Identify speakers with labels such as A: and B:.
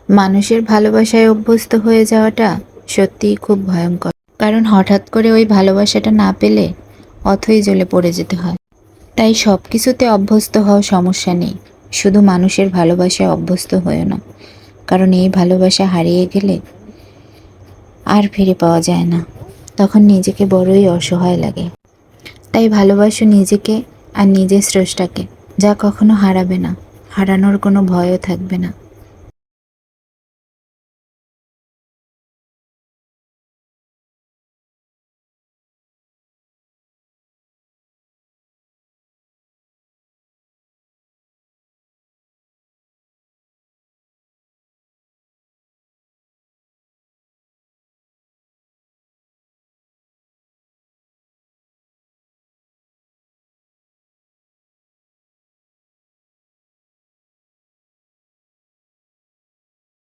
A: মানুষের ভালোবাসায় অভ্যস্ত হয়ে যাওয়াটা সত্যিই খুব ভয়ঙ্কর। কারণ হঠাৎ করে ওই ভালোবাসাটা না পেলে অথই জ্বলে পড়ে যেতে হয়। তাই সব কিছুতে অভ্যস্ত হওয়া সমস্যা নেই, শুধু মানুষের ভালোবাসায় অভ্যস্ত হয়েও না। কারণ এই ভালোবাসা হারিয়ে গেলে আর ফিরে পাওয়া যায় না, তখন নিজেকে বড়ই অসহায় লাগে। তাই ভালোবাসো নিজেকে আর নিজের স্রষ্টাকে, যা কখনো হারাবে না, হারানোর কোনো ভয়ও থাকবে না।